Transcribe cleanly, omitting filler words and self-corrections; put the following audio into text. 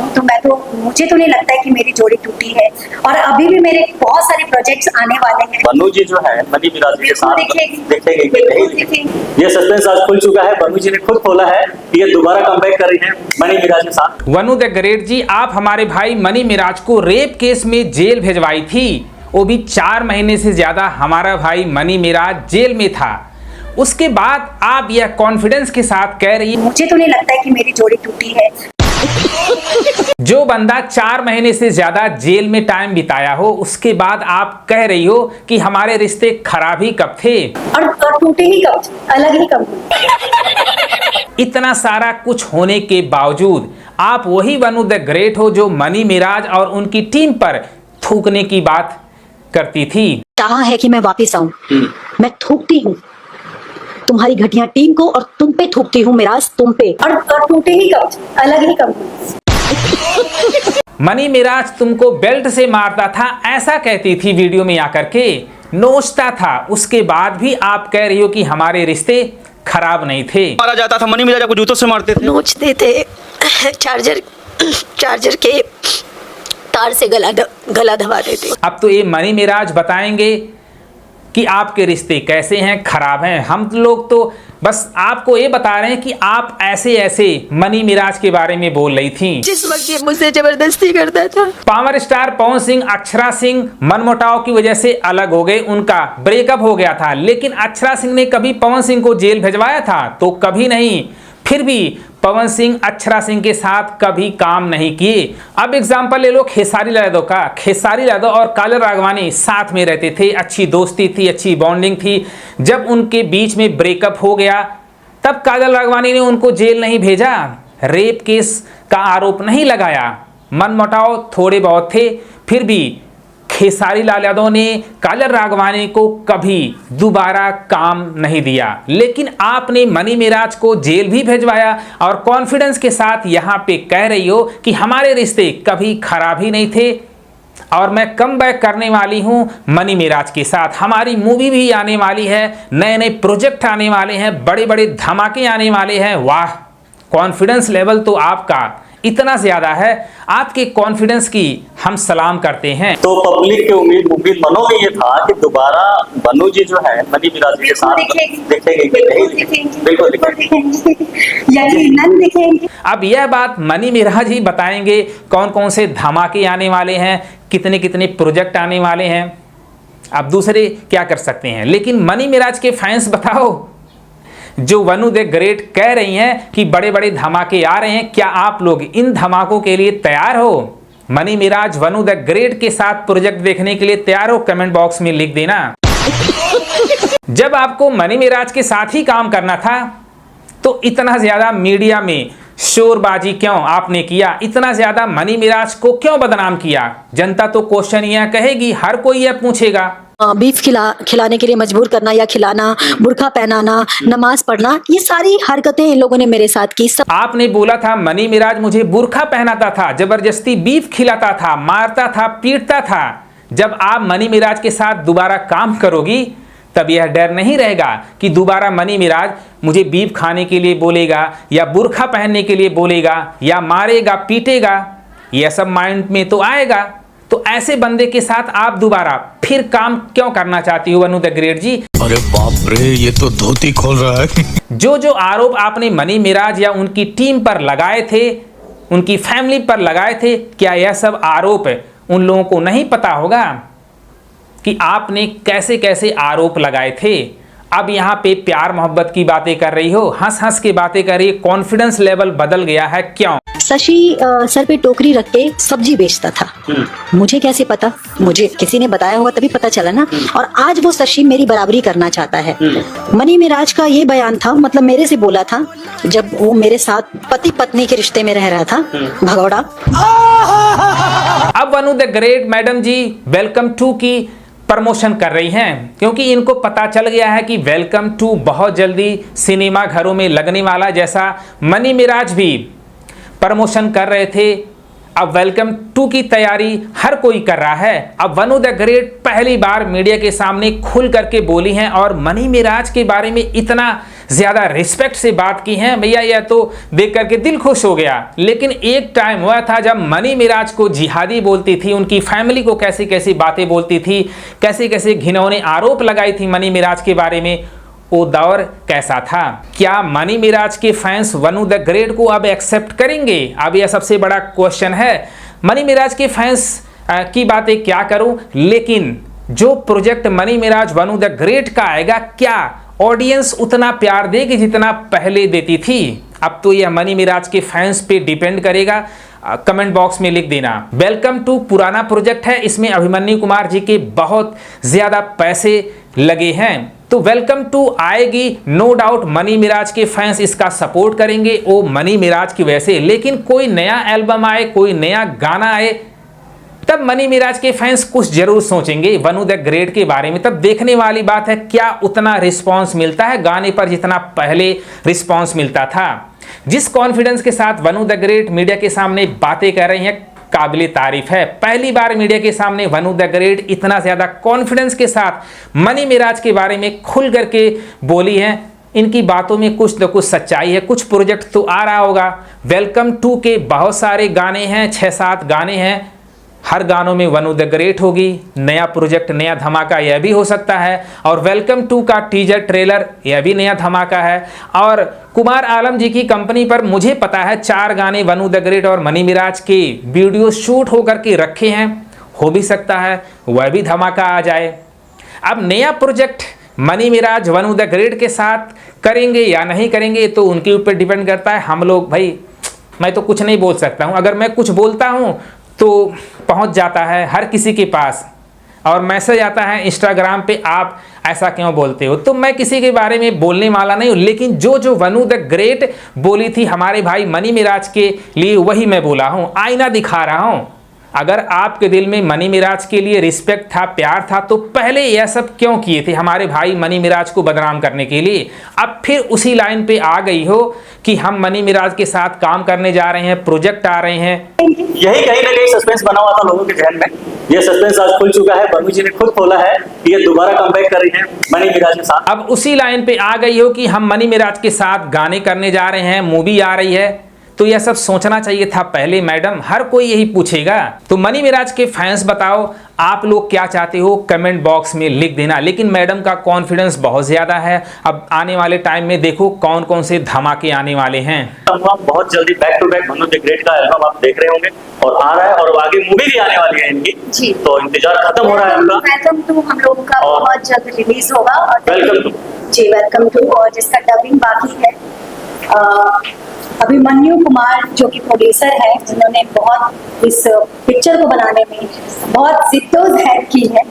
तो मुझे तो नहीं लगता है कि मेरी जोड़ी टूटी है, और अभी भी मेरे बहुत सारे प्रोजेक्ट्स आने वाले हैं। बन्नू जी जो है मनी मिराज के साथ देखेंगे कि नहीं। ये सस्पेंस आज खुल चुका है, बन्नू जी ने खुद खोला है कि ये दोबारा कमबैक कर रही है मनी मिराज के साथ। वनु द ग्रेट जी, आप हमारे भाई मनी मिराज को रेप केस में जेल भिजवाई थी, वो भी 4 महीने से ज्यादा हमारा भाई मनी मिराज जेल में था। उसके बाद आप यह कॉन्फिडेंस के साथ कह रही है मुझे तो नहीं लगता है कि मेरी जोड़ी टूटी है। जो बंदा 4 महीने से ज्यादा जेल में टाइम बिताया हो, उसके बाद आप कह रही हो कि हमारे रिश्ते खराब ही कब थे और टूटे ही कब, अलग ही कब। इतना सारा कुछ होने के बावजूद आप वही वनु द ग्रेट हो जो मनी मिराज और उनकी टीम पर थूकने की बात करती थी। चाहा है कि मैं वापस आऊं, मैं थूकती हूँ तुम्हारी घटिया टीम को और तुम पे थूकती हूँ मिराज, तुम पे। और टूटे ही कब, अलग ही कब। मनी मिराज तुमको बेल्ट से मारता था, ऐसा कहती थी वीडियो में आकर के, नोचता था। उसके बाद भी आप कह रही हो कि हमारे रिश्ते खराब नहीं थे। मारा जाता था, मनी मिराज को जूतों से मारते थे, नोचते थे, चार्जर के तार से गला दबा देते। अब तो ये मनी मिराज बताएंगे कि आपके रिश्ते कैसे हैं, खराब हैं। हम लोग तो बस आपको ये बता रहे हैं कि आप ऐसे ऐसे मनी मिराज के बारे में बोल रही थी जिस वक्त ये मुझसे जबरदस्ती करता था। पावर स्टार पवन सिंह, अक्षरा सिंह मनमुटाव की वजह से अलग हो गए, उनका ब्रेकअप हो गया था। लेकिन अक्षरा सिंह ने कभी पवन सिंह को जेल भिजवाया था? तो कभी नहीं। फिर भी पवन सिंह अक्षरा सिंह के साथ कभी काम नहीं किए। अब एग्जाम्पल ले लो खेसारी यादव का। खेसारी यादव और काजल राघवानी साथ में रहते थे, अच्छी दोस्ती थी, अच्छी बॉन्डिंग थी। जब उनके बीच में ब्रेकअप हो गया तब काजल राघवानी ने उनको जेल नहीं भेजा, रेप केस का आरोप नहीं लगाया। मनमुटाव थोड़े बहुत थे, फिर भी खेसारी लाल यादव ने काजल राघवानी को कभी दोबारा काम नहीं दिया। लेकिन आपने मनी मिराज को जेल भी भिजवाया और कॉन्फिडेंस के साथ यहाँ पे कह रही हो कि हमारे रिश्ते कभी खराब ही नहीं थे और मैं कम बैक करने वाली हूँ मनी मिराज के साथ। हमारी मूवी भी आने वाली है, नए नए प्रोजेक्ट आने वाले हैं, बड़े बड़े धमाके आने वाले हैं। वाह, कॉन्फिडेंस लेवल तो आपका इतना ज्यादा है, आपके कॉन्फिडेंस की हम सलाम करते हैं। तो पब्लिक के उम्मीद मनों में ये था कि दोबारा बन्नू जी जो है मनी मिराज के साथ देखेंगे कि नहीं। बिल्कुल यकीनन देखेंगे। अब यह बात मनी मिराज ही बताएंगे कौन कौन से धमाके आने वाले हैं, कितने कितने प्रोजेक्ट आने वाले हैं। अब दूसरे क्या कर सकते हैं, लेकिन मनी मिराज के फैंस बताओ, जो वनु द ग्रेट कह रही हैं कि बड़े बड़े धमाके आ रहे हैं, क्या आप लोग इन धमाकों के लिए तैयार हो? Money mirage Vanu the great के साथ प्रोजेक्ट देखने के लिए तैयार हो? कमेंट बॉक्स में लिख देना। जब आपको मनी मिराज के साथ ही काम करना था तो इतना ज्यादा मीडिया में शोरबाजी क्यों आपने किया? इतना ज्यादा मनी मिराज को क्यों बदनाम किया? जनता तो क्वेश्चन यह कहेगी, हर कोई यह पूछेगा। बीफ खिलाने के लिए मजबूर करना या खिलाना, बुर्का पहनाना, नमाज पढ़ना, ये सारी हरकतें इन लोगों ने मेरे साथ की। सब आपने बोला था मनी मिराज मुझे बुर्का पहनाता था, जबरदस्ती बीफ खिलाता था, मारता था, पीटता था। जब आप मनी मिराज के साथ दोबारा काम करोगी तब यह डर नहीं रहेगा कि दोबारा मनी मिराज मुझे बीफ खाने के लिए बोलेगा या बुर्का पहनने के लिए बोलेगा या मारेगा, पीटेगा। यह सब माइंड में तो आएगा। तो ऐसे बंदे के साथ आप दोबारा फिर काम क्यों करना चाहती हो वनु द ग्रेट जी? अरे बाप रे, ये तो धोती खोल रहा है। जो आरोप आपने मनी मिराज या उनकी टीम पर लगाए थे, उनकी फैमिली पर लगाए थे, क्या यह सब आरोप उन लोगों को नहीं पता होगा कि आपने कैसे कैसे आरोप लगाए थे? अब यहाँ पे प्यार मोहब्बत की बातें कर रही हो, हंस हंस के बातें कर रही है, कॉन्फिडेंस लेवल बदल गया है, क्यों? शशि सर पे टोकरी रख के सब्जी बेचता था। मुझे कैसे पता? मुझे किसी ने बताया होगा तभी पता चला ना। और आज वो शशि मेरी बराबरी करना चाहता है। मनी मिराज का ये बयान था, मतलब मेरे से बोला था जब वो मेरे साथ पति पत्नी के रिश्ते में रह रहा था, भगौड़ा। अब Vanu the great madam ji welcome to की प्रमोशन कर रही हैं, क्योंकि इनको पता चल गया है कि वेलकम टू बहुत जल्दी सिनेमा घरों में लगने वाला। जैसा मनी मिराज भी प्रमोशन कर रहे थे अब वेलकम 2 की तैयारी हर कोई कर रहा है। अब वनु द ग्रेट पहली बार मीडिया के सामने खुल करके बोली हैं और मनी मिराज के बारे में इतना ज्यादा रिस्पेक्ट से बात की है, भैया यह तो देख करके दिल खुश हो गया। लेकिन एक टाइम हुआ था जब मनी मिराज को जिहादी बोलती थी, उनकी फैमिली को कैसी कैसी बातें बोलती थी, कैसे कैसे घिनौने आरोप लगाई थी मनी मिराज के बारे में। वो दौर कैसा था? क्या मनी मिराज के फैंस वनु द ग्रेट को अब एक्सेप्ट करेंगे? अब यह सबसे बड़ा क्वेश्चन है। मनी मिराज के फैंस की बातें क्या करूं, लेकिन जो project money mirage Vanu the great का आएगा, क्या ऑडियंस उतना प्यार देगी जितना पहले देती थी? अब तो यह मनी मिराज के फैंस पे डिपेंड करेगा। कमेंट बॉक्स में लिख देना। वेलकम टू पुराना प्रोजेक्ट है, इसमें अभिमन्यु कुमार जी के बहुत ज्यादा पैसे लगे हैं, तो वेलकम टू आएगी, नो डाउट मनी मिराज के फैंस इसका सपोर्ट करेंगे वो मनी मिराज की वजह से। लेकिन कोई नया एल्बम आए, कोई नया गाना आए, तब मनी मिराज के फैंस कुछ जरूर सोचेंगे वनु द ग्रेट के बारे में। तब देखने वाली बात है क्या उतना रिस्पांस मिलता है गाने पर जितना पहले रिस्पांस मिलता था। जिस कॉन्फिडेंस के साथ वनु द ग्रेट मीडिया के सामने बातें कर रही हैं, काबिले तारीफ है। पहली बार मीडिया के सामने वनु द ग्रेट इतना ज्यादा कॉन्फिडेंस के साथ मनी मिराज के बारे में खुल करके बोली है। इनकी बातों में कुछ न कुछ सच्चाई है, कुछ प्रोजेक्ट तो आ रहा होगा। वेलकम 2 के बहुत सारे गाने हैं, 6-7 गाने हैं, हर गानों में वनु द ग्रेट होगी। नया प्रोजेक्ट, नया धमाका यह भी हो सकता है। और वेलकम 2 का टीजर ट्रेलर यह भी नया धमाका है। और कुमार आलम जी की कंपनी पर मुझे पता है 4 गाने वनु द ग्रेट और मनी मिराज के वीडियो शूट होकर के रखे हैं, हो भी सकता है वह भी धमाका आ जाए। अब नया project money mirage Vanu the great के साथ करेंगे या नहीं करेंगे तो उनके ऊपर डिपेंड करता है। हम लोग भाई, मैं तो कुछ नहीं बोल सकता हूँ। अगर मैं कुछ बोलता हूँ तो पहुंच जाता है हर किसी के पास और मैसेज आता है इंस्टाग्राम पे, आप ऐसा क्यों बोलते हो। तो मैं किसी के बारे में बोलने वाला नहीं हूँ, लेकिन जो वनु द ग्रेट बोली थी हमारे भाई मनी मिराज के लिए, वही मैं बोला हूँ, आईना दिखा रहा हूँ। अगर आपके दिल में मनी मिराज के लिए रिस्पेक्ट था, प्यार था, तो पहले यह सब क्यों किए थे हमारे भाई मनी मिराज को बदनाम करने के लिए। अब फिर उसी लाइन पे आ गई हो कि हम मनी मिराज के साथ काम करने जा रहे हैं, प्रोजेक्ट आ रहे हैं। यही कहीं ना कहीं सस्पेंस बना हुआ था लोगों के जहन में। ये सस्पेंस आज खुल चुका है, वनु जी ने खुद खोला है कि ये दोबारा कमबैक कर रही है मनी मिराज के साथ। अब उसी लाइन पे आ गई हो कि हम मनी मिराज के साथ गाने करने जा रहे हैं, मूवी आ रही है, तो यह सब सोचना चाहिए था पहले मैडम। हर कोई यही पूछेगा। तो मनी मिराज के फैंस बताओ आप लोग क्या चाहते हो, कमेंट बॉक्स में लिख देना। लेकिन मैडम का कॉन्फिडेंस बहुत ज्यादा है। अब आने वाले टाइम में देखो कौन कौन से धमाके आने वाले हैं। बहुत जल्दी back to back Vanu the great का एल्बम आप देख रहे होंगे और आ रहा है, और आगे मूवी भी आने वाली है इनकी जी। तो इंतजार खत्म हो रहा है उनका। वेलकम टू हम लोगों का बहुत जल्द रिलीज होगा। और welcome to Zee, welcome to, और जिसका डबिंग बाकी है। अभिमन्यु कुमार जो कि प्रोड्यूसर है, जिन्होंने बहुत इस पिक्चर को बनाने में बहुत जिद्दोजहद की है।